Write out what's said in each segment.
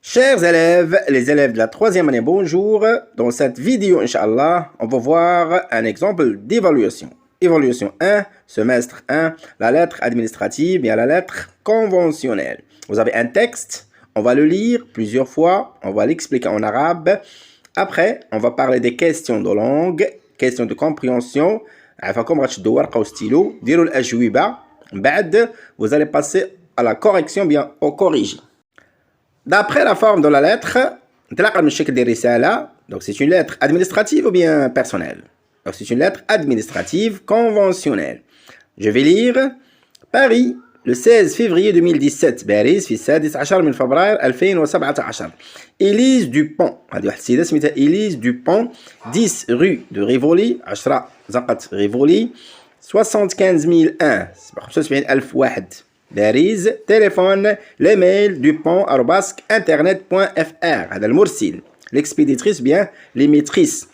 Chers élèves, les élèves de la troisième année, bonjour. Dans cette vidéo, Inch'Allah, on va voir un exemple d'évaluation. Évaluation 1, semestre 1, la lettre administrative et la lettre conventionnelle. Vous avez un texte, on va le lire plusieurs fois, on va l'expliquer en arabe. Après, on va parler des questions de langue, questions de compréhension. عفاكم غتشدوا ورقة وستيلو ديروا الأجوبة. بعد, vous allez passer à la correction, bien au corrigé. D'après la forme de la lettre, donc c'est une lettre administrative ou bien personnelle. Donc c'est une lettre administrative conventionnelle. Je vais lire Paris, le 16 février 2017. Paris, في السادس عشر من فبراير 2017. Élise Dupont. هذه واحد السيدة سميتها Élise Dupont. 10 rue de Rivoli. 10 زنقة Rivoli. 75001. 75000 واحد. باريس. téléphone l'email dupont@internet.fr. هذا المرسل. l'expéditrice bien l'émettrice.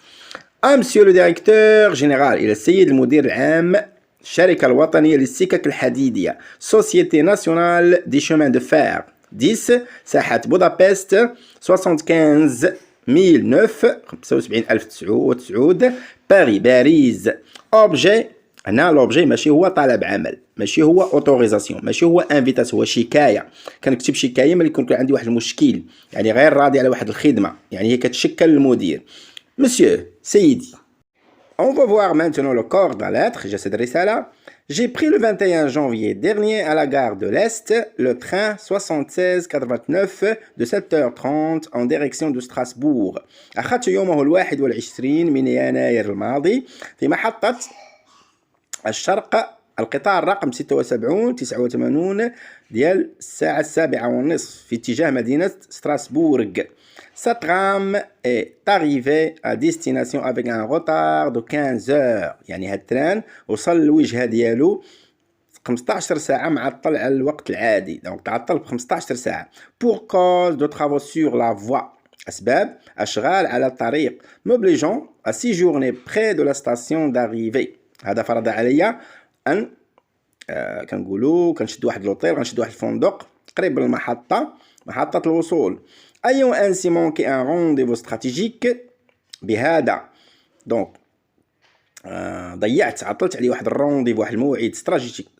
monsieur le directeur général إلى السيد المدير العام الشركة الوطنية للسكك الحديدية Société nationale des chemins de fer. 10 ساحة بودابست 75009 باريس. objet هنا لوبجي ماشي هو طلب عمل، ماشي هو اوتوريزاسيون، ماشي هو انفيتاسيون، هو شكايه. كنكتب شكايه ملي يكون عندي واحد المشكل، يعني غير راضي على واحد الخدمه، يعني هي كتشكل المدير. Monsieur, سيدي. On va voir maintenant le corps de la lettre. J'essaie de رسالة. J'ai pris le 21 janvier dernier à la gare de l'Est le train 7689 de 7h30 en direction de Strasbourg. أخذت يومه 21 من يناير الماضي في محطة الشرق القطار رقم 76 89 ديال الساعة 7:30 في اتجاه مدينة ستراسبورغ. Cette tram est arrivée à destination avec un retard de 15 heures. يعني هاد التران وصل للوجهة ديالو 15 ساعة معطل على الوقت العادي. دونك تعطل ب 15 ساعة. Pour cause de travaux sur la voie. أسباب أشغال على الطريق. m'obligeant à séjourner près de la station d'arrivée. هذا فرض عليا ان كنقولوا كنشد واحد لوطيل، غنشد واحد الفندق قريب من المحطه، محطه الوصول. ايون انسي مونكي ان رونديفو استراتيجيك. بهذا دونك ضيعت، عطلت عليه واحد الرونديفو، واحد الموعد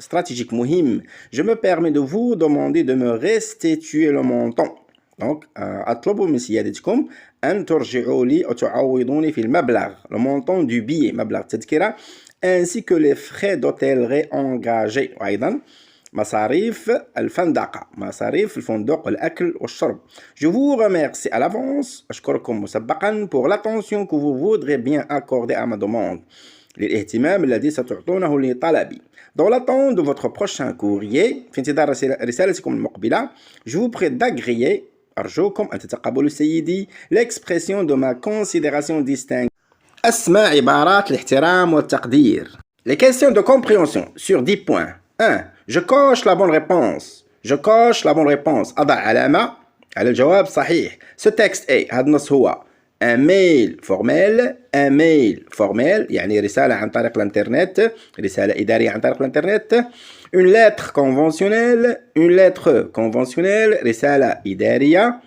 استراتيجيك مهم. جو مو بيرمي دو فو دوموندي دو مو ريستيتوي لو مونطون. دونك اطلب من سيادتكم ان ترجعوا لي او تعوضوني في المبلغ لو مونطون دو بي، مبلغ التذكره، ainsi que les frais d'hôtellerie engagés. وأيضا مصاريف الفندقة، مصاريف الفندق والأكل والشرب. Je vous remercie à l'avance. أشكركم مسبقا pour l'attention que vous voudrez bien accorder à ma demande. للاهتمام الذي ستعطونه لطلبي. Dans l'attente de votre prochain courrier، في انتظار رسالتكم المقبلة، je vous prie d'agréer، أرجوكم أن تتقبلوا سيدي، l'expression de ma considération distinguée. أسماء عبارات الاحترام والتقدير. Les questions de compréhension sur 10 points. 1. Je coche la bonne réponse. Je coche la bonne réponse. أضع علامة على الجواب صحيح. Ce texte est، هذا النص هو un mail formel. un mail formel يعني رسالة عن طريق الانترنت، رسالة إدارية عن طريق الانترنت. une lettre conventionnelle. une lettre conventionnelle رسالة إدارية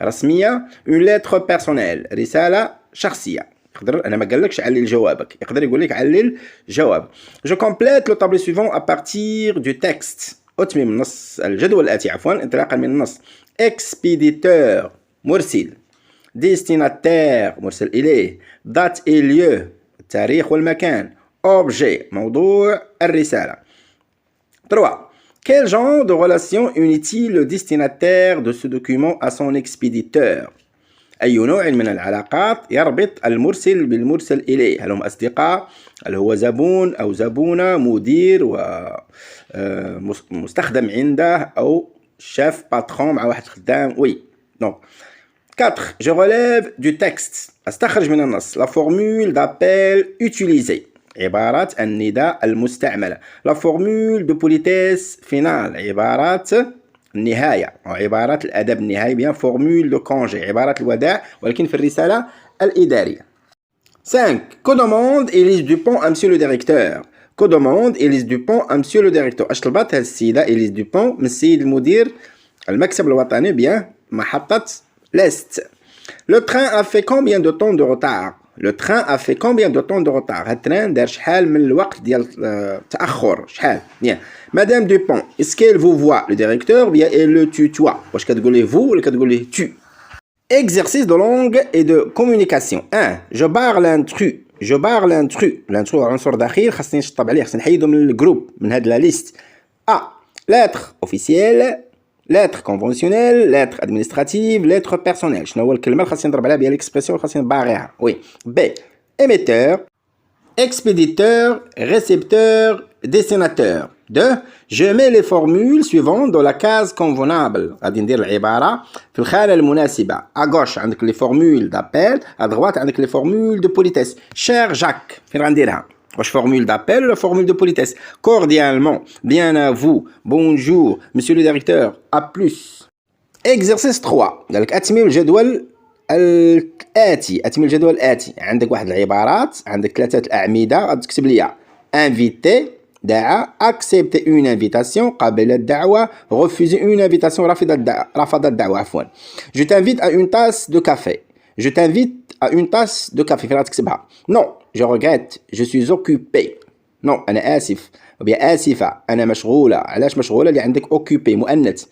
رسمية. une lettre personnelle رسالة شخصية. يقدر انا ما قالكش علل جوابك، يقدر يقول لك علل جواب. جو كومبليت لو طابلو سويفون ا بارتير دو تكست. اتمم النص، الجدول الاتي عفوا انطلاقا من النص. اكسبيديتور مرسل. ديستيناتير مرسل اليه. دات اي ليو التاريخ والمكان. اوبجي موضوع الرساله. 3. Quel genre de relation unit-il le destinataire de ce document à son expéditeur? أي نوع من العلاقات يربط المرسل بالمرسل إليه؟ هل هم أصدقاء؟ هل هو زبون أو زبونة؟ مدير ومستخدم عنده أو شيف باترون مع واحد خدام؟ وي. دونك 4. Je relève du texte. أستخرج من النص. La formule d'appel utilisée. عبارة النداء المستعملة. La formule de politesse finale. عبارات النهاية أو عبارة الأدب النهائي، بيان فورمول دو كونجي عبارة الوداع ولكن في الرسالة الإدارية. 5. Que demande Élise Dupont à monsieur le directeur? Que demande Élise Dupont à monsieur le directeur? أش طلبت هذه السيدة إليس دوبون من السيد المدير المكتب الوطني بيان محطة l'est. Le train a fait combien de temps de retard? Le train a fait combien de temps de retard? التران دار شحال من الوقت ديال تأخر شحال؟ Bien. Madame Dupont, est-ce qu'elle vous voit le directeur bien elle le tutoie؟ واش كتقولي vous ولا كتقولي tu؟ Exercice de langue et de communication. 1. Je barre l'intrus. Je barre l'intrus. L'intrus هو عنصر دخيل خاصني نشطب عليه خاصني نحيدو من الجروب من هاد لا ليست. A. Lettre officielle. Lettre conventionnelle, lettre administrative, lettre personnelle. شنو هو الكلمة اللي خاصني نضرب عليها بها l'expression اللي خاصني نباغيها؟ Oui. B. Émetteur, expéditeur, récepteur, destinateur. 2. Je mets les formules suivantes dans la case convenable. غادي ندير العبارة في الخانة المناسبة. À gauche عندك les formules d'appel, à droite عندك les formules de politesse. Cher Jacques, فين غنديرها؟ واش formule d'appel ou la formule de politesse? Cordialement, bien à vous, bonjour, monsieur le directeur, à plus. Exercice 3. قالك أتمم الجدول الآتي. أتمم الجدول الآتي. عندك واحد العبارات، عندك 3 الأعمدة غادي تكتب ليا invité دعا accepter une invitation قبل الدعوة refuser une invitation رفض الدعوة عفوا. Je t'invite à une tasse de café. Je t'invite à une tasse de café. فين غتكتبها؟ Non. Je regrette, je suis occupé. Non, أنا آسف. ou bien آسفة, أنا مشغولة. علاش مشغولة؟ اللي عندك occupé مؤنث.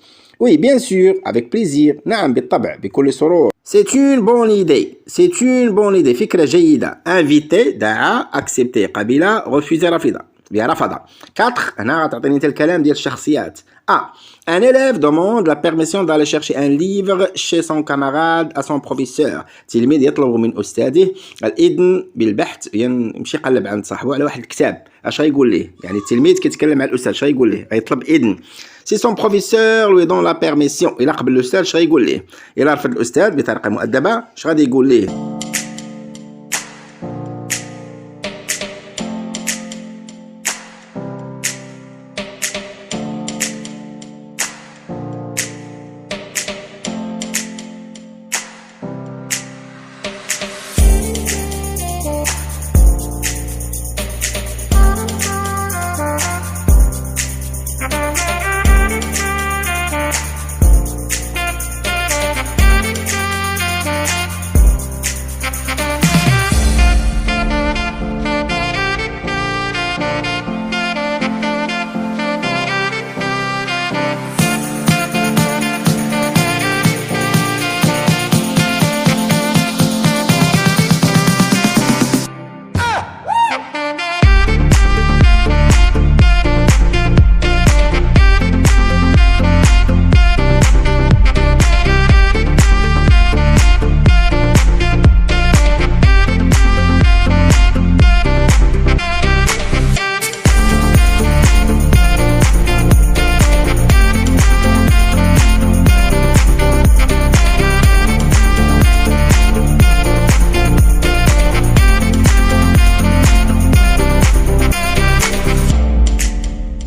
Oui, bien sûr, avec plaisir. نعم بالطبع بكل سرور. C'est une bonne idée. C'est une bonne idée. فكرة جيدة. Inviter دعا, accepter قبل, refuser رفض. bien رفض. 4. هنا غتعطيني انت الكلام ديال الشخصيات. A. Un élève demande la permission d'aller chercher un livre chez son camarade à son professeur. تلميذ يطلب من أستاذه الإذن بالبحث يمشي يقلب عند صاحبه على واحد الكتاب. اش غيقول ليه؟ يعني التلميذ كيتكلم مع الأستاذ اش غيقول ليه؟ غيطلب إذن. Si son professeur lui donne la permission إلا قبل الأستاذ اش غيقول ليه؟ إلا رفض الأستاذ بطريقة مؤدبة اش غادي يقول ليه؟